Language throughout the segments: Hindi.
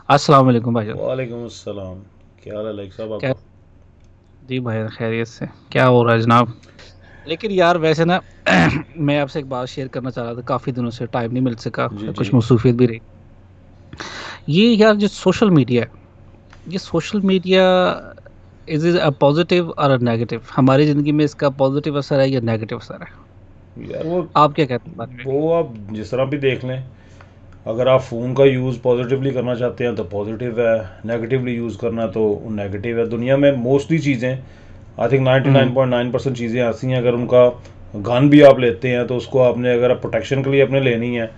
अस्सलाम वालेकुम भाईजान। वालेकुम अस्सलाम। क्या हाल है लाइक साहब क्या? आपका? जी भाई खैरियत से। क्या हो रहा है जनाब? लेकिन यार वैसे ना मैं आपसे एक बात शेयर करना चाह रहा था, काफ़ी दिनों से टाइम नहीं मिल सका, जी जी। कुछ मसरूफियत भी रही। ये यार जो सोशल मीडिया है, ये social media is is a positive और अ नेगेटिव? हमारी ज़िंदगी में इसका पॉजिटिव असर है या नेगेटिव असर है? यार वो आप क्या कहते हैं इस बारे में? वो आप जिस तरह भी देख लें। अगर आप फ़ोन का यूज़ पॉजिटिवली करना चाहते हैं तो पॉजिटिव है, नेगेटिवली यूज़ करना है तो नेगेटिव है। दुनिया में मोस्टली चीज़ें, आई थिंक हम्म। 99.9% चीज़ें ऐसी हैं, अगर उनका गन भी आप लेते हैं तो उसको आपने अगर आप प्रोटेक्शन के लिए अपने लेनी है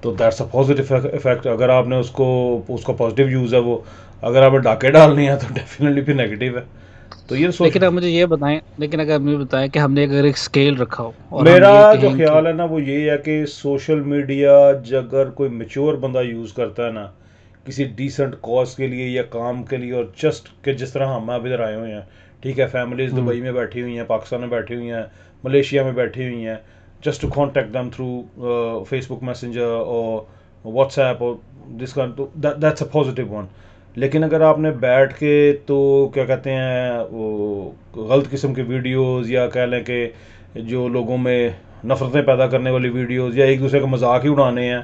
तो दैट्स अ पॉजिटिव इफेक्ट। अगर आपने उसको, उसका पॉजिटिव यूज़ है वो। अगर आपने डाके डालनी है तो डेफिनेटली फिर नेगेटिव है। तो ये सोच। लेकिन अब मुझे ये बताएं, लेकिन अगर मुझे बताएं कि हमने अगर एक स्केल रखा हो और हम मेरा ये जो कहें कि ख्याल है ना वो ये है कि सोशल मीडिया अगर कोई मेच्योर बंदा यूज़ करता है ना किसी डिसेंट कॉज के लिए या काम के लिए, और जस्ट कि जिस तरह हम अब इधर आए हुए हैं, ठीक है, फैमिलीज हम्म। दुबई में बैठी हुई हैं, पाकिस्तान में बैठी हुई हैं, मलेशिया में बैठी हुई हैं, just to contact them through Facebook Messenger और व्हाट्सएप और दिस का, तो दैट्स अ पॉजिटिव वन। लेकिन अगर आपने बैठ के, तो क्या कहते हैं वो, गलत किस्म की वीडियोस या कह लें कि जो लोगों में नफ़रतें पैदा करने वाली वीडियोस या एक दूसरे का मजाक ही उड़ाने हैं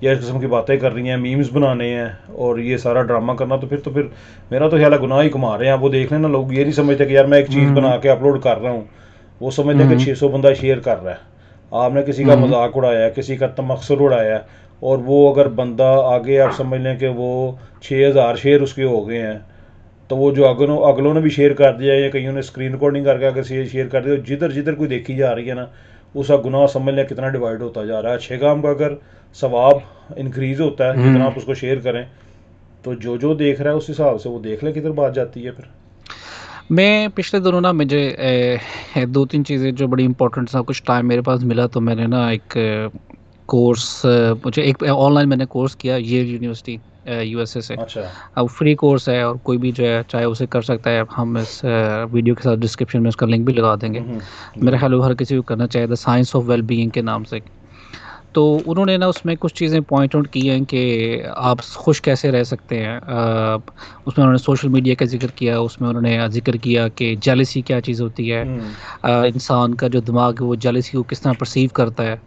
या इस किस्म की बातें कर रही हैं, मीम्स बनाने हैं और ये सारा ड्रामा करना, तो फिर मेरा तो ख्याल है गुनाह ही कमा रहे हैं। वो देख लेना, लोग ये नहीं समझते कि यार मैं एक चीज़ हम्म। बना के अपलोड कर रहा हूँ। वो समझते हैं कि हम्म। 600 बंदा शेयर कर रहा है। आपने किसी का हम्म। मजाक उड़ाया है, किसी का तमक्सर उड़ाया है, और वो अगर बंदा आगे, आप समझ लें कि वो 6,000 शेयर उसके हो गए हैं, तो वो जो अगलों अगलों ने भी शेयर कर दिया या कईयों ने स्क्रीन रिकॉर्डिंग करके अगर शेयर कर दिया, जिधर जिधर कोई देखी जा रही है ना, उसका गुनाह समझ लें कितना डिवाइड होता जा रहा है। अच्छे काम का अगर सवाब इंक्रीज होता है जितना हम्म। आप उसको शेयर करें, तो जो जो देख रहा है उस हिसाब से वो देख ले किधर बात जाती है फिर। मैं पिछले दिनों ना मुझे दो तीन चीज़ें जो बड़ी इंपॉर्टेंट था, कुछ टाइम मेरे पास मिला तो मैंने ना एक कोर्स, मुझे एक ऑनलाइन मैंने कोर्स किया ये यूनिवर्सिटी यूएसए से। अच्छा। अब फ्री कोर्स है और कोई भी जो है चाहे उसे कर सकता है। हम इस वीडियो के साथ डिस्क्रिप्शन में उसका लिंक भी लगा देंगे। जी मेरा ख्याल है हर किसी को करना चाहिए, the science of well being के नाम से। तो उन्होंने ना उसमें कुछ चीज़ें पॉइंट आउट की हैं कि आप खुश कैसे रह सकते हैं। उसमें उन्होंने सोशल मीडिया का जिक्र किया, उसमें उन्होंने जिक्र किया कि जेलसी क्या चीज़ होती है। हम्म। इंसान का जो दिमाग है वो जेलसी को किस तरह परसीव करता है,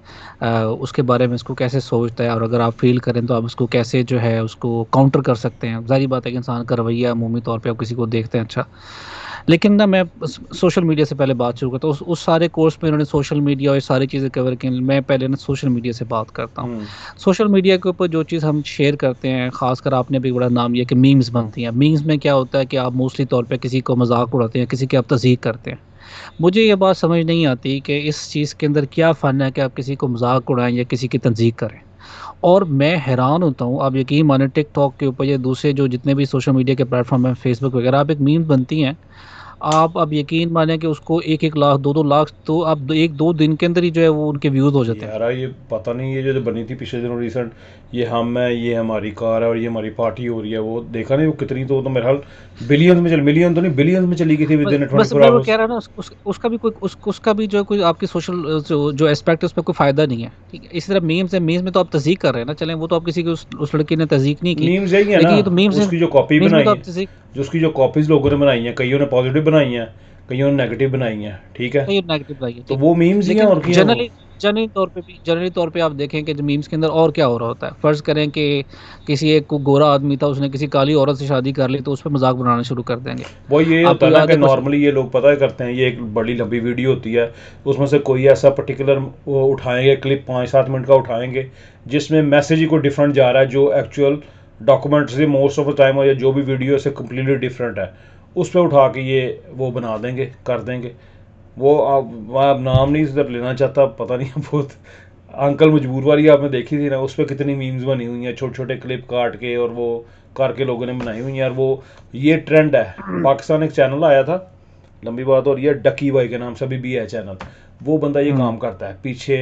उसके बारे में उसको कैसे सोचता है, और अगर आप फील करें तो आप उसको कैसे जो है उसको काउंटर कर सकते हैं। जाहिर बात है कि इंसान का रवैया अमूमी तौर पे आप किसी को देखते हैं अच्छा। लेकिन ना मैं सोशल मीडिया से पहले बात शुरू करता हूँ। उस सारे कोर्स में उन्होंने सोशल मीडिया और ये सारी चीज़ें कवर की। मैं पहले ना सोशल मीडिया से बात करता हूँ। हम्म। सोशल मीडिया के ऊपर जो चीज़ हम शेयर करते हैं, खासकर आपने भी बड़ा नाम लिया कि मीम्स बनती हैं। मीम्स में क्या होता है कि आप मोस्टली तौर पे किसी को मजाक उड़ाते हैं, किसी की आप तज़ीक करते हैं। मुझे ये बात समझ नहीं आती कि इस चीज़ के अंदर क्या फ़न है कि आप किसी को मजाक उड़ाएं या किसी की तज़ीक करें। और मैं हैरान होता हूँ, आप यकीन माने टिकटॉक के ऊपर या दूसरे जो जितने भी सोशल मीडिया के प्लेटफॉर्म हैं, फेसबुक वगैरह, आप एक मीम बनती हैं, आप अब यकीन माने कि उसको 1-1 लाख 2-2 लाख तो अब 1-2 दिन के अंदर ही जो है वो उनके व्यूज़ हो जाते हैं। यार ये पता नहीं, ये जो बनी थी पिछले दिनों रिसेंट, ये हम है, ये हमारी कार है और ये हमारी पार्टी हो रही है, वो देखा नहीं वो कितनी, तो मेरे हाल बिलियंस में चल, मिलियन तो नहीं बिलियंस में चली गई थी विद बस इन ट्वेंटी बस फोर मैं वो कह आवर्स रहा ना उसका भी कोई उसका भी जो है कोई आपकी सोशल जो एस्पेक्ट है उसमें कोई फायदा नहीं है। ठीक है, इसी तरह मीम्स है, मीम्स में तो आप तज़ीक कर रहे हैं ना, चलें वो तो आप किसी की उस लड़की ने तज़ीक नहीं की। मीम्स यही है ना, लेकिन ये तो मीम्स है, उसकी जो कॉपी मीम्स में बनाई तो है, आप तज़ीक। जो उसकी जो कॉपीज लोगों ने बनाई हैं, कईयों ने पॉजिटिव बनाई हैं, कईयों ने नेगेटिव बनाई हैं, ठीक है, ये नेगेटिव लाइए तो ठीक है। वो मीम्स ही हैं लेकिन और क्या है वो। जनरली तौर पे आप देखें कि जो मीम्स के अंदर और क्या हो रहा होता है। फर्ज करें कि किसी एक को गोरा आदमी था, उसने किसी काली औरत से शादी कर ली, तो उस पर मजाक बनाना शुरू कर देंगे। वो ये होता आपको है ना याद कि है कुछ? नॉर्मली ये लोग पता है करते हैं, ये एक बड़ी लंबी वीडियो होती है, उसमें से कोई ऐसा पर्टिकुलर वो उठाएंगे क्लिप, 5-7 मिनट का उठाएंगे, जिसमें मैसेज ही कोई डिफरेंट जा रहा है, जो एक्चुअल डॉक्यूमेंट से मोस्ट ऑफ द टाइम, और या जो भी वीडियो से कम्प्लीटली डिफरेंट है, उस पर उठा के ये वो बना देंगे, कर देंगे। वो आप नाम नहीं इधर लेना चाहता, पता नहीं बहुत, अंकल मजबूर वाली आपने देखी थी ना, उस पर कितनी मीम्स बनी हुई हैं, छोटे छोटे क्लिप काट के और वो करके लोगों ने बनाई हुई हैं यार वो। ये ट्रेंड है। पाकिस्तान एक चैनल आया था, लंबी बात हो रही है, डकी बॉय के नाम से अभी भी है चैनल। वो बंदा ये हम्म। काम करता है, पीछे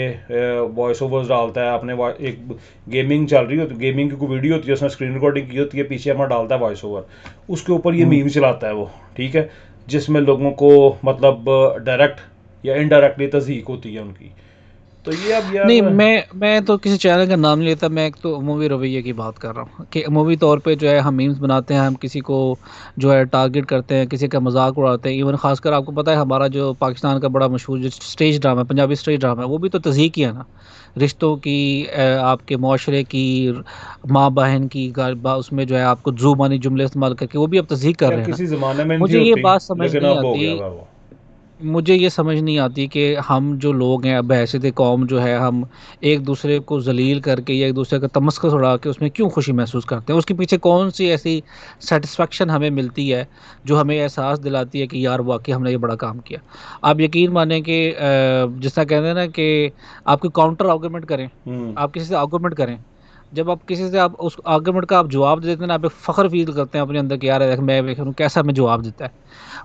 वॉइस ओवर्स डालता है अपने, एक गेमिंग चल रही होती, गेमिंग की कोई वीडियो होती है, उसने स्क्रीन रिकॉर्डिंग की होती है, पीछे अपना डालता है वॉइस ओवर, उसके ऊपर ये हम्म। मीम चलाता है वो, ठीक है, जिसमें लोगों को मतलब डायरेक्ट या इनडायरेक्टली तज़ीक होती है उनकी। तो ये अब यार नहीं, मैं तो किसी चैनल का नाम नहीं लेता, मैं एक तो मूवी रवैये की बात कर रहा हूँ कि मूवी तौर पे जो है हम मीम्स बनाते हैं, हम किसी को जो है टारगेट करते हैं, किसी का मजाक उड़ाते हैं। इवन खासकर आपको पता है हमारा जो पाकिस्तान का बड़ा मशहूर जो स्टेज ड्रामा है, पंजाबी स्टेज ड्रामा है, वो भी तो तज़हीक ही है ना। रिश्तों की, आपके माशरे की, माँ बहन की उसमें जो है आपको जुबानी जुमले इस्तेमाल करके वो भी अब तज़हीक कर यार रहे हैं ना। किसी ज़माने में नहीं थी मुझे ये होती, बात समझ लेकिन नहीं अब हो आती, गया हुआ वो। मुझे ये समझ नहीं आती कि हम जो लोग हैं, अब बहसीत कौम जो है, हम एक दूसरे को जलील करके या एक दूसरे का तमस्खुर उड़ा के उसमें क्यों खुशी महसूस करते हैं? उसके पीछे कौन सी ऐसी सेटिस्फेक्शन हमें मिलती है जो हमें एहसास दिलाती है कि यार वाकई हमने ये बड़ा काम किया। आप यकीन माने कि जिस तरह कहते हैं ना कि आपको काउंटर आर्गूमेंट करें, हम्म। आप किसी से आर्गूमेंट करें, जब आप किसी से आप उस आर्गूमेंट का आप जवाब दे देते हैं ना, आप एक फख्र फील करते हैं अपने अंदर कि यार देख मैं देख कैसा मैं जवाब देता है।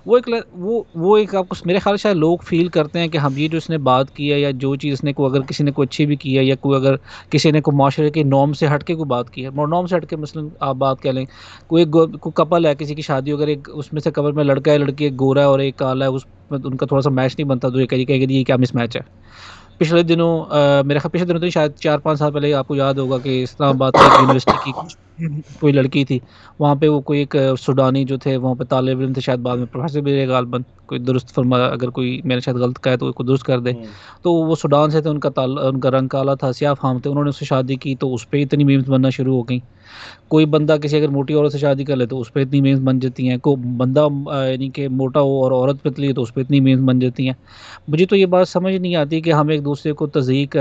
वो एक आपको मेरे ख्याल से शायद लोग फ़ील करते हैं कि हम ये जो इसने बात की है या जो चीज़ इसने को अगर किसी ने कोई अच्छी भी की है या कोई अगर किसी ने कोई माशरे के नॉर्म से हट के कोई बात की है, नॉर्म से हट के मसलन आप बात कह लें, कोई कपल है, किसी की शादी हो, अगर एक उसमें से कपल में लड़का है, लड़की, एक गोरा है और एक काला है, उसमें उनका थोड़ा-सा मैच नहीं बनता, तो ये कहेंगे ये क्या मिसमैच है। पिछले दिनों मेरे ख्याल पिछले दिनों तो शायद 4-5 साल पहले आपको याद होगा कि इस्लामाबाद की एक यूनिवर्सिटी की कोई लड़की थी। वहाँ पे वो कोई एक सूडानी जो थे वहाँ पे तालिब इल्म थे, शायद बाद में प्रोफेसर भी रहे गालिबन, कोई दुरुस्त फरमा, अगर कोई मैंने शायद गलत कहा है तो कोई दुरुस्त कर दे। हम्म। तो वो सूडान से थे, उनका रंग काला था, स्याह फ़ाम थे, उन्होंने उससे शादी की तो उस पे इतनी मीम्स बनना शुरू हो गई। कोई बंदा किसी अगर मोटी औरत से शादी कर ले तो उस पे इतनी मीम्स बन जाती हैं। कोई बंदा यानी कि मोटा हो और औरत पतली है तो उस पे इतनी मीम्स बन जाती हैं। मुझे तो ये बात समझ नहीं आती कि हम एक दूसरे को तज़ीक,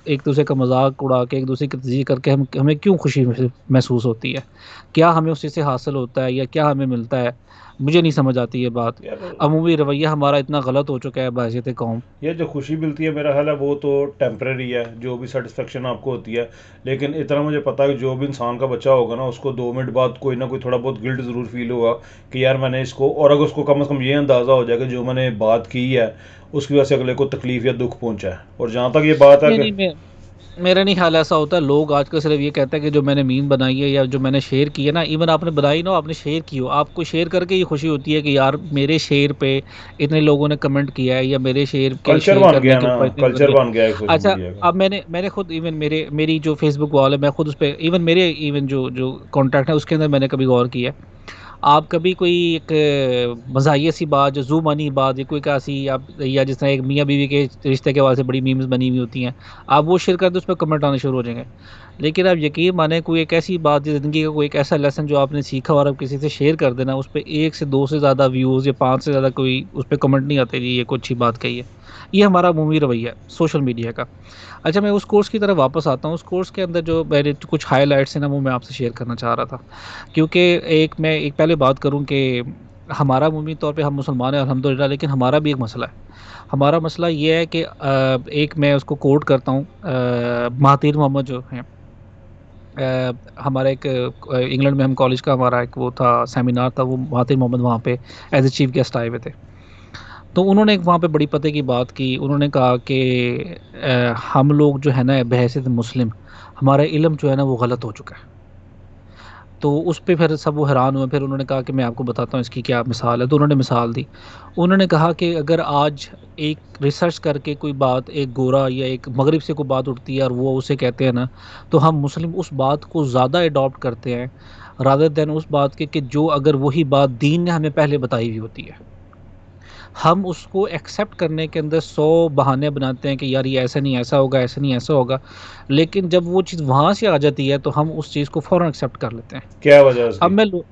एक दूसरे का मजाक उड़ा के, एक दूसरे की तज़ीक करके हम हमें क्यों खुशी महसूस होती है? क्या हमें उस चीज़ से हासिल होता है या क्या हमें मिलता है? मुझे नहीं समझ आती ये बात। यार अमूमी रवैया हमारा इतना गलत हो चुका है बहैसियत कौम। ये जो खुशी मिलती है मेरा ख्याल है वो तो टेम्परेरी है, जो भी सेटिस्फेक्शन आपको होती है। लेकिन इतना मुझे पता है कि जो भी इंसान का बच्चा होगा ना, उसको 2 मिनट बाद कोई ना कोई थोड़ा बहुत गिल्ट ज़रूर फील होगा कि यार मैंने इसको, और अगर उसको कम से कम ये अंदाज़ा हो जाएगा जो मैंने बात की है उसकी वजह से अगले को तकलीफ या दुख पहुंचा है। और जहाँ तक ये बात है नहीं, कि नहीं, मेरा नहीं ख्याल ऐसा होता है। लोग आजकल सिर्फ ये कहते हैं कि जो मैंने मीम बनाई है या जो मैंने शेयर की है ना, इवन आपने बनाई ना, आपने शेयर की हो, आपको शेयर करके ये खुशी होती है कि यार मेरे शेयर पे इतने लोगों ने कमेंट किया है या मेरे शेयर के कल्चर शेयर बन करने गया के ना, ऊपर इतने कल्चर नजरिए। बन गया है सोशल अच्छा, मीडिया का। अब मैंने खुद इवन मेरी जो फेसबुक वॉल है, मैं खुद उस पर इवन मेरे इवन जो जो कॉन्टैक्ट है उसके अंदर मैंने कभी गौर किया है। आप कभी कोई एक मज़ाहिया सी बात, जो ज़ुबानी बात या कोई ऐसी आप, या जिस तरह एक मियाँ बीवी के रिश्ते के हवाले से बड़ी मीम्स बनी हुई होती हैं, आप वो शेयर कर दो, उस पे कमेंट आने शुरू हो जाएंगे। लेकिन आप यकीन माने कोई एक ऐसी बात, ज़िंदगी का कोई एक ऐसा लेसन जो आपने सीखा और आप किसी से शेयर कर देना, उस पे 1 से 2 से ज़्यादा व्यूज़ या 5 से ज़्यादा कोई उस पे कमेंट नहीं आते जी ये कोई अच्छी बात कही है। ये हमारा अमूमी रवैया है सोशल मीडिया का। अच्छा, मैं उस कोर्स की तरफ वापस आता हूँ। उस कोर्स के अंदर जो मेरे कुछ हाइलाइट्स हैं ना, वो मैं आपसे शेयर करना चाह रहा था। क्योंकि मैं एक पहले बात करूं कि हमारा अमूमी तौर पे हम मुसलमान हैं अल्हम्दुलिल्लाह, लेकिन हमारा भी एक मसला है। हमारा मसला ये है कि एक मैं उसको कोट करता हूँ, महातीर मोहम्मद जो हैं, हमारा एक इंग्लैंड में हम कॉलेज का हमारा एक वो था सेमिनार था, वो महातीर मोहम्मद वहाँ पे एज ए चीफ गेस्ट आए हुए थे। तो उन्होंने एक वहाँ पे बड़ी पते की बात की। उन्होंने कहा कि हम लोग जो है ना बहैसियत मुस्लिम, हमारा इल्म जो है ना वो गलत हो चुका है। तो उस पे फिर सब वो हैरान हुए। फिर उन्होंने कहा कि मैं आपको बताता हूँ इसकी क्या मिसाल है। तो उन्होंने मिसाल दी। उन्होंने कहा कि अगर आज एक रिसर्च करके कोई बात, एक गोरा या एक मगरिब से कोई बात उठती है और वो उसे कहते हैं ना, तो हम मुस्लिम उस बात को ज़्यादा अडॉप्ट करते हैं रादर देन उस बात के कि जो अगर वही बात दीन ने हमें पहले बताई हुई होती है। हम उसको एक्सेप्ट करने के अंदर 100 बहाने बनाते हैं कि यार ये ऐसा नहीं ऐसा होगा, ऐसा नहीं ऐसा होगा। लेकिन जब वो चीज़ वहाँ से आ जाती है तो हम उस चीज़ को फ़ौरन एक्सेप्ट कर लेते हैं। क्या वजह है अब उसकी? मैं लो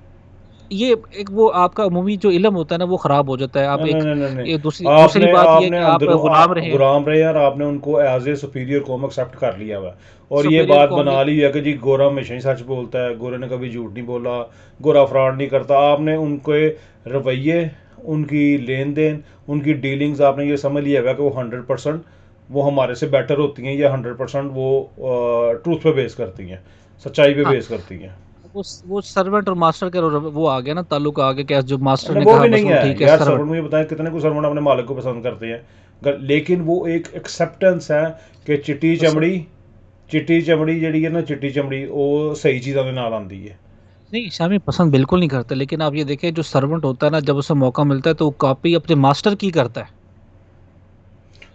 ये एक वो आपका अमूमी जो इल्म होता है ना, वो ख़राब हो जाता है। आप नहीं नहीं एक नहीं नहीं नहीं। ये दूसरी दूसरी आपने बात ये है आपने कि आप अंदरों गुलाम रहे हैं, गुलाम रहे हैं और आपने उनको एज ए सुपीरियर कॉम एक्सेप्ट कर लिया हुआ है। और ये सुपीरियर बात कौम बना या ली है कि जी गोरा हमेशा ही सच बोलता है, गोरे ने कभी झूठ नहीं बोला, गोरा फ्रॉड नहीं करता। आपने उनके रवैये, उनकी लेन देन, उनकी डीलिंग्स आपने ये समझ लिया हुआ कि वो 100% वो हमारे से बेटर होती हैं या 100% वो ट्रूथ पे बेस करती हैं, सच्चाई पे हाँ, बेस करती हैं। वो सर्वेंट और मास्टर के वो आ गया ना, ताल्लुक आ गया कि जो मास्टर नहीं ने वो कहा भी बस नहीं वो है ठीक है, यार, सर्वेंट। सर्वेंट मुझे बताएं कितने को सर्वेंट अपने मालिक को पसंद करते हैं। लेकिन वो एक एक्सेप्टेंस है कि चिट्टी चमड़ी जड़ी है ना, चिट्टी चमड़ी वो सही चीज़ों के नाल आती है। नहीं, शामी पसंद बिल्कुल नहीं करते, लेकिन आप ये देखें जो सर्वेंट होता है ना, जब उसे मौका मिलता है तो वो कॉपी अपने मास्टर की करता है।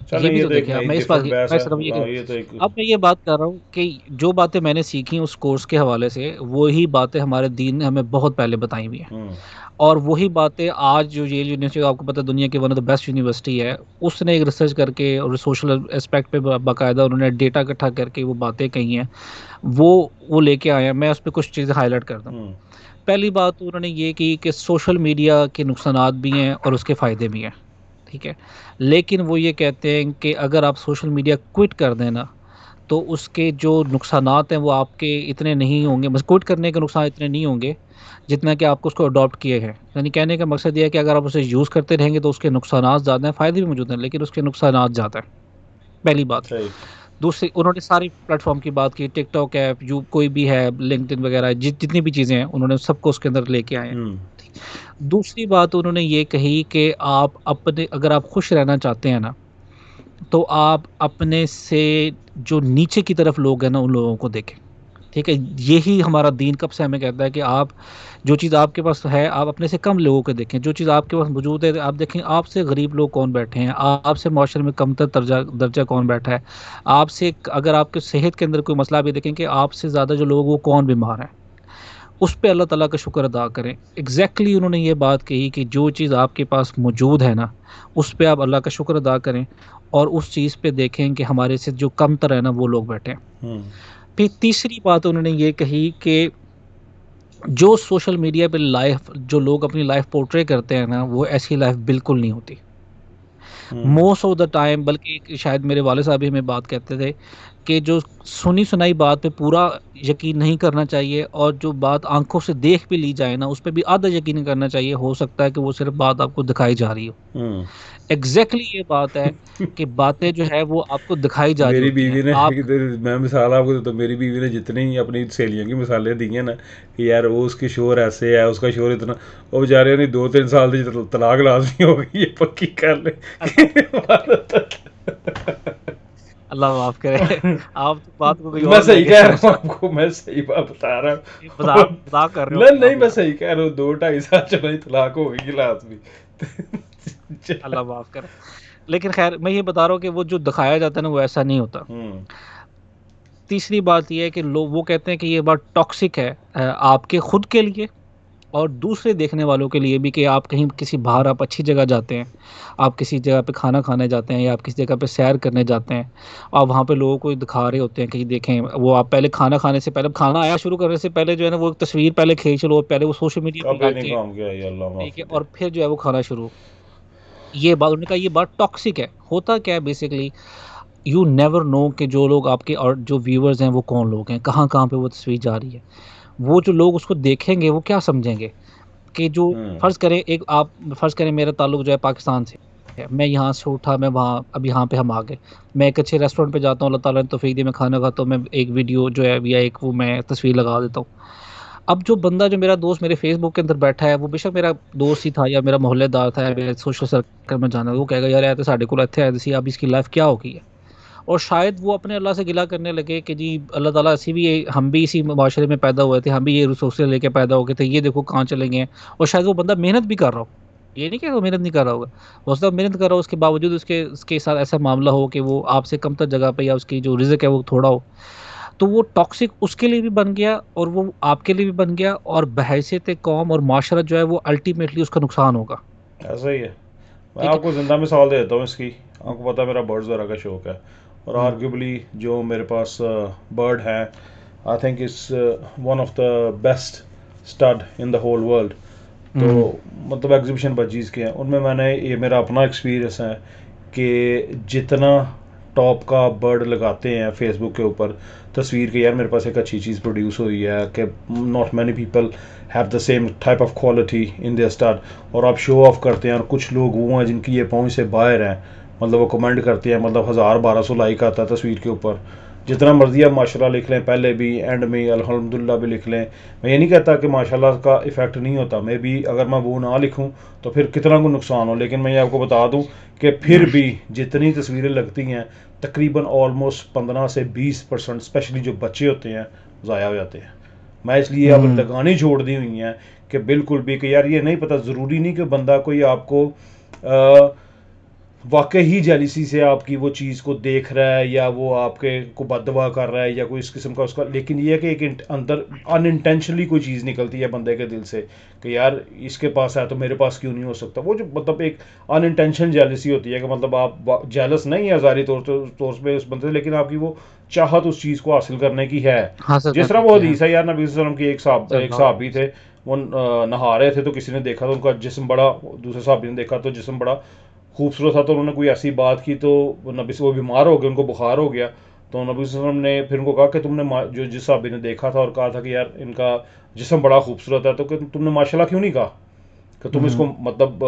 चलें ये भी ये तो तो एक देखिए आप, नई मैं इस बात डिफरेंट की बहस मैं है। सिर्फ ये कह, ये तो एक अब मैं ये बात कर रहा हूँ कि जो बातें मैंने सीखी उस कोर्स के हवाले से, वही बातें हमारे दीन ने हमें बहुत पहले बताई हुई हैं। हम्म और वही बातें आज जो येल यूनिवर्सिटी, आपको पता है दुनिया की one of the best university है, उसने एक रिसर्च करके और सोशल एस्पेक्ट पे बाकायदा उन्होंने डेटा इकट्ठा करके वो बातें कही हैं, वो लेके आए हैं। मैं उस पर कुछ चीज़ें हाईलाइट कर दूँ। हम्म पहली बात तो उन्होंने ये की कि सोशल मीडिया के नुकसानात भी हैं और उसके फ़ायदे भी हैं, ठीक है। लेकिन वो ये कहते हैं कि अगर आप सोशल मीडिया क्विट कर देना, तो उसके जो नुकसानात हैं वो आपके इतने नहीं होंगे, बस क्विट करने के नुकसान इतने नहीं होंगे जितना कि आपको उसको अडॉप्ट किए हैं। यानी कहने का मकसद ये है कि अगर आप उसे यूज़ करते रहेंगे तो उसके नुकसानात ज़्यादा हैं, फ़ायदे भी मौजूद हैं लेकिन उसके नुकसानात ज़्यादा हैं, पहली बात। सही दूसरी, उन्होंने सारी प्लेटफॉर्म की बात की, टिकटॉक ऐप, यू कोई भी है, लिंक्डइन वगैरह, जितनी भी चीज़ें हैं उन्होंने सबको उसके अंदर लेके आए हैं। हम्म दूसरी बात उन्होंने ये कही कि आप अपने, अगर आप खुश रहना चाहते हैं ना, तो आप अपने से जो नीचे की तरफ लोग हैं ना, उन लोगों को देखें, ठीक है। यही हमारा दीन कब से हमें कहता है कि आप जो चीज़ आपके पास है आप अपने से कम लोगों को देखें, जो चीज़ आपके पास मौजूद है आप देखें आपसे गरीब लोग कौन बैठे हैं, आपसे माशरे में कमतर दर्जा दर्जा कौन बैठा है, आपसे अगर आपके सेहत के अंदर कोई मसला भी देखें कि आपसे ज़्यादा जो लोग वो कौन बीमार हैं, उस पे अल्लाह ताला का शुक्र अदा करें। उन्होंने ये बात कही कि जो चीज़ आपके पास मौजूद है ना, उस पे आप अल्लाह का शुक्र अदा करें और उस चीज़ पे देखें कि हमारे से जो कमतर है ना वो लोग बैठे हैं। हम्म फिर तीसरी बात उन्होंने ये कही कि जो सोशल मीडिया पे लाइफ जो लोग अपनी लाइफ पोर्ट्रे करते हैं ना, वो ऐसी लाइफ बिल्कुल नहीं होती हम्म मोस्ट ऑफ द टाइम। बल्कि शायद मेरे वाले साहब भी हमें बात कहते थे कि जो सुनी सुनाई बात पे पूरा यकीन नहीं करना चाहिए, और जो बात आंखों से देख भी ली जाए ना उस पे भी आधा यकीन करना चाहिए, हो सकता है कि वो सिर्फ बात आपको दिखाई जा रही हो। हम्म एग्जैक्टली ये बात है कि बातें जो है वो आपको दिखाई जा रही मेरी होती हैं बीवी ने आप। इधर, मैं मिसाल आपको देता हूँ, मेरी बीवी ने जितनी अपनी सहेलियों की मिसालें दी हैं ना कि यार वो उसकी शोर ऐसे है, उसका शोर इतना, वो बेचारे ने 2-3 साल से तलाक लाजमी हो गई, ये पक्की कर ले। अल्लाह अल्लाह माफ करे। आप तो बात को कहीं मैं और ले सही गए कह रहा हूँ समझ रहे आपको, मैं सही बात बता रहा हैं। हूँ। मजाक मजाक कर रहे नहीं होंगे नहीं, आप मैं यार। सही कह रहा हूँ, 2-2.5 साल चलो तलाक हो गई लाजमी। अल्लाह माफ करे। लेकिन खैर मैं ये बता रहा हूँ कि वो जो दिखाया जाता है ना वो ऐसा नहीं होता। हम्म तीसरी बात ये है कि लोग वो कहते हैं कि ये बात टॉक्सिक है, आपके खुद के लिए और दूसरे देखने वालों के लिए भी, कि आप कहीं किसी बाहर आप अच्छी जगह जाते हैं, आप किसी जगह पे खाना खाने जाते हैं या आप किसी जगह पे सैर करने जाते हैं, आप वहाँ पे लोगों को दिखा रहे होते हैं कि देखें वो, आप पहले खाना खाने से पहले, खाना आया शुरू करने से पहले जो है ना वो एक तस्वीर पहले खींच लो, पहले वो सोशल मीडिया पे अब ये नहीं डालते हैं, काम किया, ये अल्लाह ठीक है, माफ दे। और फिर जो है वो खाना शुरू। ये बात उन्होंने कहा, ये बात टॉक्सिक है। होता क्या है बेसिकली, यू नेवर नो कि जो लोग आपके और जो व्यूअर्स हैं वो कौन लोग हैं, कहाँ कहाँ पे वो तस्वीर जा रही है। वो जो लोग उसको देखेंगे वो क्या समझेंगे कि जो, हम्म फ़र्ज़ करें एक आप फ़र्ज़ करें मेरा ताल्लुक जो है पाकिस्तान से है, मैं यहाँ से उठा, मैं वहाँ, अब यहाँ पे हम आ गए, मैं एक अच्छे रेस्टोरेंट पे जाता हूँ, अल्लाह ताला ने तौफ़ीक दी मैं खाना खाता हूँ, मैं एक वीडियो जो है या एक वो मैं तस्वीर लगा देता हूँ। अब जो बंदा, जो मेरा दोस्त मेरे फ़ेसबुक के अंदर बैठा है, वो बेशक मेरा दोस्त ही था या मेरा मोहल्लेदार था या मेरे सोशल सर्कल में जाना, वो कहेगा यार, तो साडे कोल इत्थे आए सी, अब इसकी लाइफ़ क्या हो गई है? और शायद वो अपने अल्लाह से गिला करने लगे कि जी अल्लाह ताला, ऐसी भी हम भी इसी माशरे में पैदा हुए थे, हम भी ये रिसोर्सेज लेके पैदा हो गए थे, ये देखो कहाँ चले गए हैं। और शायद वो बंदा मेहनत भी कर रहा हो, ये नहीं कि वो मेहनत नहीं कर रहा होगा, हो सकता है मेहनत कर रहा हो, उसके बावजूद उसके साथ ऐसा मामला हो कि वो आपसे कमतर जगह पे या उसकी जो रिज़्क है वो थोड़ा हो, तो वो टॉक्सिक उसके लिए भी बन गया और वो आपके लिए भी बन गया, और बहैसियत कौम और माशरा जो है वो अल्टीमेटली उसका नुकसान होगा। ऐसा ही है। मैं ठीक है। आपको ज़िंदा मिसाल दे देता हूँ इसकी। आपको पता है मेरा बर्ड्स वगैरह का शौक है, और हम्म आर्ग्यूबली जो मेरे पास बर्ड है, I think it's one of the best stud in the whole world. तो हम्म मतलब एग्जीबिशन बजीज़ के हैं, उनमें मैंने, ये मेरा अपना एक्सपीरियंस है कि जितना टॉप का बर्ड लगाते हैं फेसबुक के ऊपर तस्वीर के, यार मेरे पास एक अच्छी चीज़ प्रोड्यूस हुई है, कि not many people have the same type of quality in their start, और आप शो ऑफ करते हैं, और कुछ लोग वो हैं जिनकी ये पहुंच से बाहर हैं, मतलब वो कमेंट करते हैं, मतलब 1000-1200 लाइक आता है तस्वीर के ऊपर। जितना मर्जी आप माशाल्लाह लिख लें, पहले भी एंड में अल्हम्दुलिल्लाह भी लिख लें, मैं ये नहीं कहता कि माशाल्लाह का इफ़ेक्ट नहीं होता, मैं भी अगर मैं वो ना लिखूं तो फिर कितना को नुकसान हो, लेकिन मैं ये आपको बता दूं कि फिर भी जितनी तस्वीरें लगती हैं, तकरीबन ऑलमोस्ट 15 से 20% स्पेशली जो बच्चे होते हैं ज़ाया हो जाते हैं। मैं इसलिए अब हम्म लगानी छोड़ दी हुई हैं कि बिल्कुल भी, कि यार ये नहीं पता, ज़रूरी नहीं कि बंदा कोई आपको वाकई ही जेलिसी से आपकी वो चीज़ को देख रहा है, या वो आपके को बददुआ कर रहा है, या कोई इस किस्म का उसका, लेकिन ये है कि एक अंदर अनइंटेंशनली कोई चीज़ निकलती है बंदे के दिल से कि यार इसके पास है तो मेरे पास क्यों नहीं हो सकता। वो जो मतलब एक अनइंटेंशन जेलिसी होती है कि मतलब आप जेलस नहीं है ज़ाहिरी तौर पे उस बंदे से, लेकिन आपकी वो चाहत उस चीज़ को हासिल करने की है। हासिल जिस तरह करने वो की है। हदीस है यार, नबी सल्लल्लाहु अलैहि वसल्लम की, एक सल्लल्लाहु साहबी अलैहि थे, वो नहा रहे थे तो किसी ने देखा तो उनका जिस्म बड़ा, दूसरे साहबी ने देखा तो जिस्म बड़ा खूबसूरत था, तो उन्होंने कोई ऐसी बात की तो नबी से वो बीमार हो गए, उनको बुखार हो गया। तो नबी सल्लल्लाहु अलैहि वसल्लम ने फिर उनको कहा कि तुमने जो जिस साहबी ने देखा था और कहा था कि यार इनका जिस्म बड़ा खूबसूरत है, तो कि तुमने माशाल्लाह क्यों नहीं कहा कि तुम हम्म इसको मतलब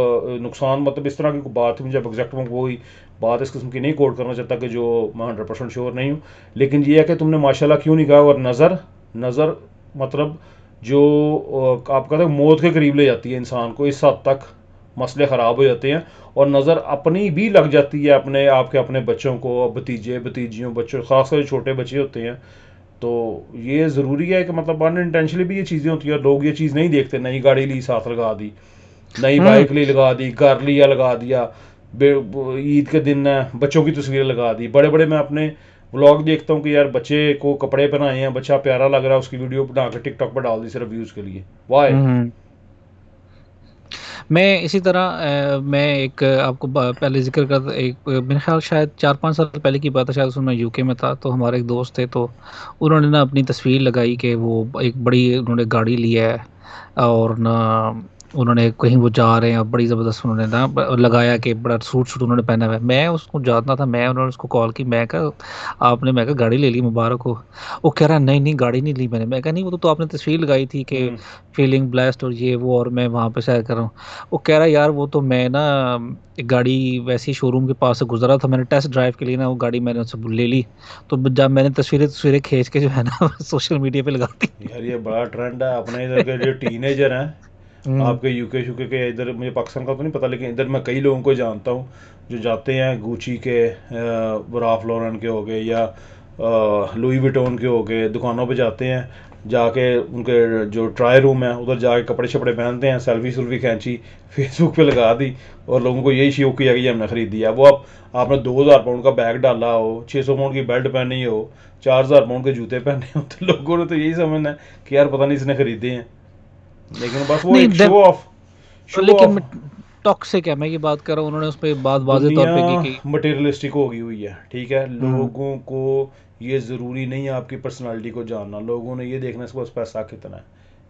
नुकसान, मतलब इस तरह की कोई बात थी, मुझे अब एग्जैक्ट में कोई बात इस किस्म की नहीं कोट करना चाहता कि जो मैं 100% श्योर नहीं हूँ, लेकिन ये है कि तुमने माशाल्लाह क्यों नहीं कहा। और नज़र नज़र मतलब जो आप कहते हैं मौत के करीब ले जाती है इंसान को, इस हद तक मसले ख़राब हो जाते हैं। और नज़र अपनी भी लग जाती है अपने आपके अपने बच्चों को, भतीजे भतीजियों बच्चों, ख़ासकर जो छोटे बच्चे होते हैं। तो ये ज़रूरी है कि मतलब अनइंटेंशनली भी ये चीज़ें होती हैं, लोग ये चीज़ नहीं देखते, नई गाड़ी ली साथ लगा दी, नई हम्म। बाइक ली लगा दी, घर लिया लगा दिया, ईद के दिन बच्चों की तस्वीरें लगा दी, बड़े बड़े मैं अपने व्लॉग देखता हूँ कि यार बच्चे को कपड़े पहनाए हैं, बच्चा प्यारा लग रहा है, उसकी वीडियो बना के टिकटॉक पर डाल दी सिर्फ व्यूज़ के लिए। वाई? हम्म। मैं इसी तरह मैं एक आपको पहले जिक्र कर एक मेरे ख्याल शायद 4-5 साल पहले की बात है, शायद उसमें मैं यूके में था, तो हमारे एक दोस्त थे, तो उन्होंने ना अपनी तस्वीर लगाई कि वो एक बड़ी उन्होंने गाड़ी ली है, और ना उन्होंने कहीं वो जा रहे हैं, बड़ी ज़बरदस्त उन्होंने ना लगाया कि बड़ा सूट शूट उन्होंने पहना हुआ है। मैं उसको जानता था, मैं उन्होंने उसको कॉल की, मैं कहा आपने, मैं कहा गाड़ी ले ली, मुबारक हो। वो कह रहा नहीं नहीं गाड़ी नहीं ली मैंने। मैं कहा नहीं, वो तो आपने तस्वीर लगाई थी कि हम्म। फीलिंग ब्लेस्ड और ये वो, और मैं वहाँ पे सैर कर रहा हूँ। वो कह रहा यार वो तो मैं ना एक गाड़ी वैसे ही शोरूम के पास से गुजरा था, मैंने टेस्ट ड्राइव के लिए ना वो गाड़ी मैंने उससे ले ली, तो जब मैंने तस्वीरें तस्वीरें खींच के जो है ना सोशल मीडिया पे लगा दी। यार ये बड़ा ट्रेंड है अपने इधर के जो टीनेजर हैं, हम्म। आपके यूके शुके के इधर, मुझे पाकिस्तान का तो नहीं पता, लेकिन इधर मैं कई लोगों को जानता हूँ जो जाते हैं गुची के, राफ लॉरेन के हो गए, या लुई विटोन के हो गए, दुकानों पे जाते हैं, जाके उनके जो ट्राई रूम है उधर जाके कपड़े शपड़े पहनते हैं, सेल्फी सुल्फी खींची, फेसबुक पे लगा दी, और लोगों को यही शौक किया कि ये हमने ख़रीदी है। वो आप आपने 2000 पाउंड का बैग डाला हो, 600 पाउंड की बेल्ट पहनी हो, 4000 पाउंड के जूते पहने हो, तो लोगों ने तो यही समझना है कि यार पता नहीं इसने खरीदे हैं, लेकिन बस वो नहीं एक शो ऑफ, शो लेकिन ऑफ। टॉक्सिक है, मैं ये बात कर रहा हूँ, उन्होंने उस पर बात वाजे तौर दुनिया पे की कि मटेरियलिस्टिक हो गई हुई है, ठीक है, हम्म लोगों को ये ज़रूरी नहीं है आपकी पर्सनालिटी को जानना, लोगों ने ये देखना है इसके पास पैसा कितना है,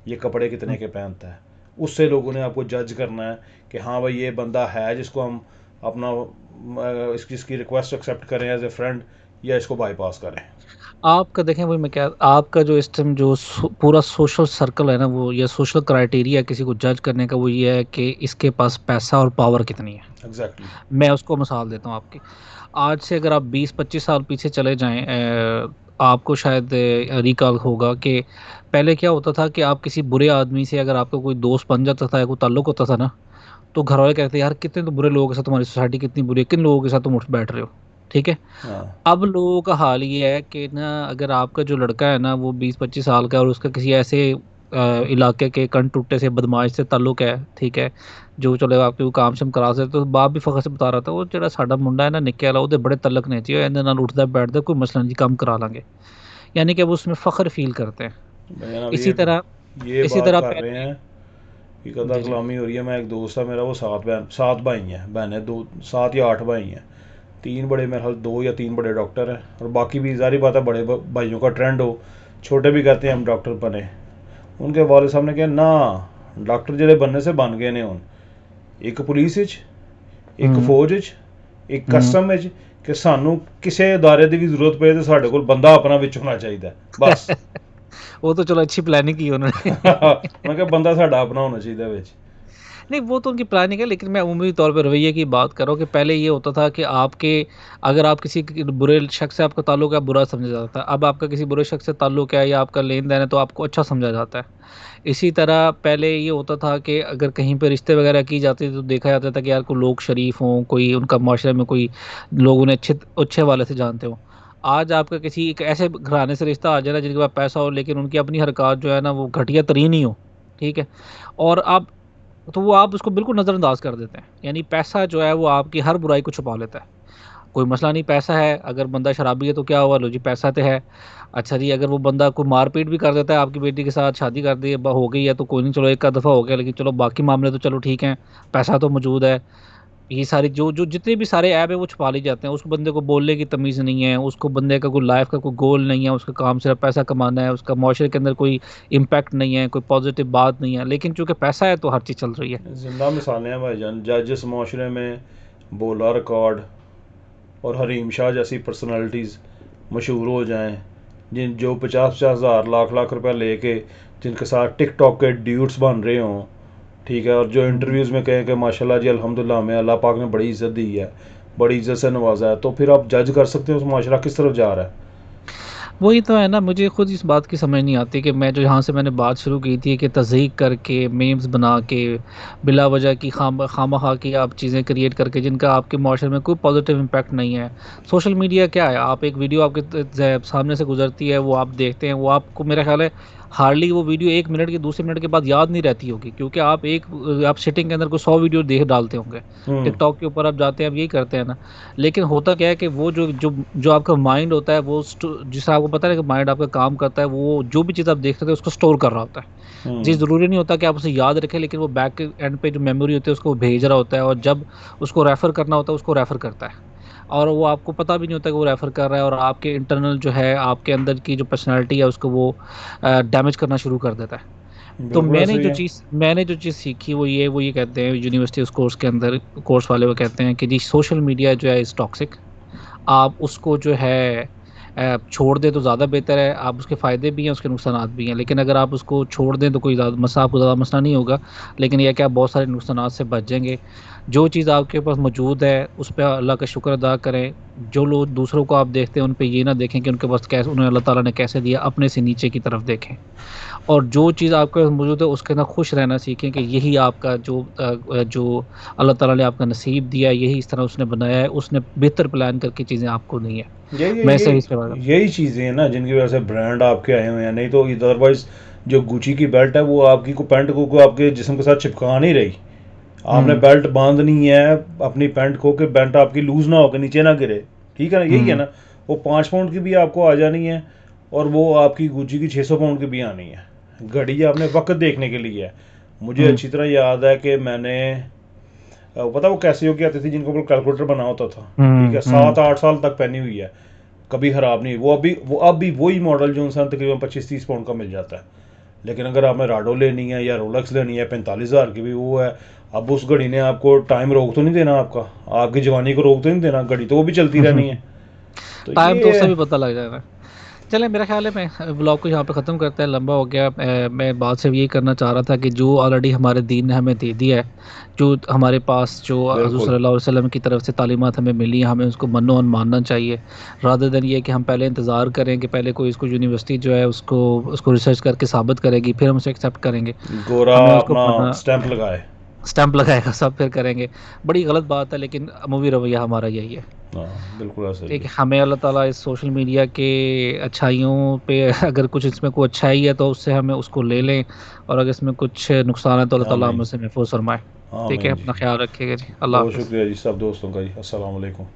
ये कपड़े कितने के पहनता है, उससे लोगों ने आपको जज करना है कि हाँ भाई ये बंदा है जिसको हम अपना इसकी रिक्वेस्ट एक्सेप्ट करें एज ए फ्रेंड, या इसको बाईपास करें। आपका देखें, वही मैं क्या, आपका जो इस टाइम जो पूरा सोशल सर्कल है ना, वो या सोशल क्राइटेरिया किसी को जज करने का, वो ये है कि इसके पास पैसा और पावर कितनी है। एग्जैक्टली। मैं उसको मिसाल देता हूँ आपकी। आज से अगर आप 20-25 साल पीछे चले जाएं, आपको शायद रिकॉल होगा कि पहले क्या होता था कि आप किसी बुरे आदमी से अगर आपका कोई दोस्त बन जाता था या कोई ताल्लुक होता था ना, तो घर वाले कहते यार कितने तो बुरे लोगों के साथ, तुम्हारी सोसाइटी कितनी बुरी है, किन लोगों के साथ तुम उठ बैठ रहे हो। ठीक है। हाँ। अब लोगों का हाल ये है कि ना अगर आपका जो लड़का है ना वो 20-25 साल का है, और उसका किसी ऐसे इलाके के कन टुट्टे से बदमाश से ताल्लुक है, ठीक है, जो चलो आपके वो काम शम करा सकते, तो बाप भी फखर से बता रहा था वो जरा साडा मुंडा है ना निक्के वाला, ਉਹਦੇ बड़े तलक ने चाहिए ਇਹਦੇ ਨਾਲ ਉੱਠਦਾ बैठਦਾ कोई मसला नहीं काम करा लांगे, यानी कि वो उसमें फख्र फील करते हैं। भैया अब इसी तरह ये इसी बात तरह कर रहे पहले। हैं कि कदा जी जी। कलामी हो रही है। मैं एक दोस्त है मेरा, वो सात भाई हैं, बहनें दो, 7 या 8 भाई हैं, तीन बड़े, मेरे ख्याल 2 या 3 बड़े डॉक्टर हैं, और बाकी भी जारी बात है बड़े भाइयों का ट्रेंड हो, छोटे भी कहते हैं हम डॉक्टर बने। उनके वाले साहब ने कहा ना, डॉक्टर ਜਿਹੜੇ बनने से बन गए ने ਹੁਣ, एक पुलिस ਵਿੱਚ, एक हम्म फौज ਵਿੱਚ, एक हम्म। ਕਸਮ ਵਿੱਚ, ਕਿ ਸਾਨੂੰ ਕਿਸੇ ਅਦਾਰੇ ਦੀ ਵੀ ਜ਼ਰੂरत ਪਏ ਤਾਂ ਸਾਡੇ ਕੋਲ ਬੰਦਾ ਆਪਣਾ ਵਿੱਚ ਹੋਣਾ ਚਾਹੀਦਾ ਬਸ। वो तो चलो अच्छी प्लानिंग की उन्होंने। मैं क्या बंदा साडा अपना होना चाहिए विच। नहीं वो तो उनकी प्लानिंग है, लेकिन मैं उम्मीदी तौर पे रवैये की बात कर रहा हूँ कि पहले ये होता था कि आपके, अगर आप किसी बुरे शख्स से आपका ताल्लुक है, बुरा समझा जाता है। अब आपका किसी बुरे शख्स से ताल्लुक है या आपका लेन देन है, तो आपको अच्छा समझा जाता है। इसी तरह पहले ये होता था कि अगर कहीं पे रिश्ते वगैरह की जाती थी, तो देखा जाता था कि यार कोई लोग शरीफ हों, कोई उनका माशरे में कोई लोग उन्हें अच्छे अच्छे वाले से जानते हों। आज आपका किसी एक ऐसे घराने से रिश्ता आ जाए ना जिनके पास पैसा हो, लेकिन उनकी अपनी हरकत जो है ना वो घटिया तरीन ही हो, ठीक है, और आप तो वो आप उसको बिल्कुल नज़रअंदाज कर देते हैं। यानी पैसा जो है वो आपकी हर बुराई को छुपा लेता है। कोई मसला नहीं, पैसा है, अगर बंदा शराबी है तो क्या हुआ, लो जी पैसा तो है। अच्छा जी, अगर वो बंदा कोई मारपीट भी कर देता है, आपकी बेटी के साथ शादी कर दी हो गई है तो कोई नहीं, चलो एक का दफ़ा हो गया, लेकिन चलो बाकी मामले तो चलो ठीक हैं, पैसा तो मौजूद है। ये सारी जो जो जितने भी सारे ऐप है वो छुपा ली जाते हैं। उस बंदे को बोलने की तमीज़ नहीं है, उसको बंदे का कोई लाइफ का कोई गोल नहीं है, उसका काम सिर्फ पैसा कमाना है, उसका माशरे के अंदर कोई इम्पैक्ट नहीं है, कोई पॉजिटिव बात नहीं है, लेकिन चूंकि पैसा है तो हर चीज़ चल रही है। ज़िंदा मिसालें हैं भाईजान, जिस माशरे में बोला रिकॉर्ड और हरीम शाह जैसी पर्सनालिटीज़ मशहूर हो जाएं, जिन जो 50-50 हज़ार लाख लाख रुपए लेके जिनके साथ टिकटॉक के ड्यूट्स बन रहे हों, ठीक है, और जो हम्म। इंटरव्यूज़ में कहें कि माशाल्लाह जी अल्हम्दुलिल्लाह हमें अल्लाह पाक ने बड़ी इज़्ज़त दी है, बड़ी इज़्ज़त से नवाजा है, तो फिर आप जज कर सकते हो उस माशरा किस तरफ जा रहा है। वही तो है ना, मुझे खुद इस बात की समझ नहीं आती कि मैं जो यहाँ से मैंने बात शुरू की थी कि तज़हीक करके मीम्स बना के बिला वजह की खामखा की आप चीज़ें क्रिएट करके जिनका आपके माशरे में कोई पॉजिटिव इम्पैक्ट नहीं है। सोशल मीडिया क्या है, आप एक वीडियो आपके सामने से गुजरती है, वो आप देखते हैं, वो आपको मेरा ख्याल है हार्डली वो वीडियो 1 मिनट की, दूसरे मिनट के बाद याद नहीं रहती होगी, क्योंकि आप सिटिंग के अंदर कोई 100 वीडियो देख डालते होंगे। हम्म। टिकटॉक के ऊपर आप जाते हैं, आप यही करते हैं ना। लेकिन होता क्या है कि वो जो जो जो आपका माइंड होता है वो जिससे आपको पता है कि माइंड आपका काम करता है, वो जो भी चीज़ आप देख रहे थे उसको स्टोर कर रहा होता है। जी, हम्म। ज़रूरी नहीं होता कि आप उसे याद रखें, लेकिन वो बैक एंड पे जो मेमोरी होती है उसको वो भेज रहा होता है, और जब उसको रेफ़र करना होता है उसको रेफ़र करता है। और वो आपको पता भी नहीं होता कि वो रेफ़र कर रहा है, और आपके इंटरनल जो है आपके अंदर की जो पर्सनैलिटी है उसको वो डैमेज करना शुरू कर देता है। तो बिल्कुल ऐसे ही है। मैंने जो चीज़ सीखी वो ये कहते हैं यूनिवर्सिटी उस कोर्स के अंदर, कोर्स वाले वो कहते हैं कि जी सोशल मीडिया जो है इज़ टॉक्सिक। आप उसको जो है छोड़ दें तो ज़्यादा बेहतर है। आप उसके फ़ायदे भी हैं, उसके नुकसानात भी हैं, लेकिन अगर आप उसको छोड़ दें तो कोई ज़्यादा मसा आपको ज़्यादा मसला नहीं होगा, लेकिन ये है कि आप बहुत सारे नुकसानात से बच जाएँगे। जो चीज़ आपके पास मौजूद है उस पे अल्लाह का शुक्र अदा करें। जो लोग दूसरों को आप देखते हैं उन पे ये ना देखें कि उनके पास कैसे, उन्हें अल्लाह ताला ने कैसे दिया, अपने से नीचे की तरफ देखें। और जो चीज़ आपके पास मौजूद है उसके अंदर खुश रहना सीखें कि यही आपका जो अल्लाह ताला ने आपका नसीब दिया है, यही इस तरह उसने बनाया है, उसने बेहतर प्लान करके चीज़ें आपको दी हैं। यही मैं यही सही इस्तेमाल करता यही चीज़ें हैं ना जिनकी वजह से ब्रांड आपके आए हुए हैं, नहीं तो अदरवाइज जो गुची की बेल्ट है वो आपकी को पैंट को आपके जिस्म के साथ चिपका नहीं रही। हूँ। आपने बेल्ट बांधनी है अपनी पैंट को कि बेल्ट आपकी लूज ना हो के नीचे ना गिरे, ठीक है ना, यही है हुँ, ना। वो 5 पाउंड की भी आपको आ जानी है और वो आपकी गुची की 600 पाउंड की भी आनी है। घड़ी आपने वक्त देखने के लिए है। मुझे हुँ, अच्छी तरह याद है कि मैंने पता वो कैसे हो के आती थी जिनको ऊपर कैलकुलेटर बना होता था, ठीक हुँ, है, हुँ, 7-8 साल तक पहनी हुई है, कभी ख़राब नहीं। वो अब भी वही मॉडल जो इंसान तकरीबन 25-30 पाउंड का मिल जाता है। लेकिन अगर आपने राडो लेनी है या रोलेक्स लेनी है 45 हज़ार की भी वो है। अब उस घड़ी ने आपको टाइम रोक तो नहीं देना, आपका आपकी जवानी को रोक तो नहीं देना, घड़ी तो वो भी चलती रहनी है। तो टाइम तो ये उससे भी पता लग जाएगा। चलें, मेरा ख़्याल है मैं व्लॉग को यहाँ पे ख़त्म करते हैं, लंबा हो गया। मैं बात सिर्फ़ यही करना चाह रहा था कि जो ऑलरेडी हमारे दीन ने हमें दे दिया है, जो हमारे पास जो हज़ूर बिल्कुल। सल्लल्लाहु अलैहि वसल्लम की तरफ से तालीमात हमें मिली हैं, हमें उसको मन्नो-अन मानना चाहिए। रादर देन ये कि हम पहले इंतज़ार करें कि पहले कोई इसको यूनिवर्सिटी जो है उसको उसको रिसर्च करके साबित करेगी, फिर हम उसे एक्सेप्ट करेंगे। गोरा हमें उसको अपना पढ़ना, स्टैंप लगाए। स्टैंप लगाएगा सब फिर करेंगे। बड़ी गलत बात है, लेकिन अमूमी रवैया हमारा यही है। हाँ बिल्कुल ऐसा ही ठीक है। है, हमें अल्लाह ताला इस सोशल मीडिया के अच्छाइयों पे अगर कुछ इसमें कोई अच्छाई है तो उससे हमें उसको ले लें, और अगर इसमें कुछ नुकसान है तो अल्लाह ताला आमीन। हमें से महफूज फरमाए। ठीक है, आमीन जी। अपना ख्याल रखिएगा जी, अल्लाह बहुत हाफ़िज़। शुक्रिया जी सब दोस्तों का जी, अस्सलाम वालेकुम।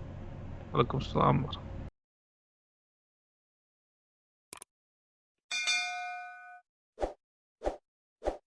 वालेकुम सलाम।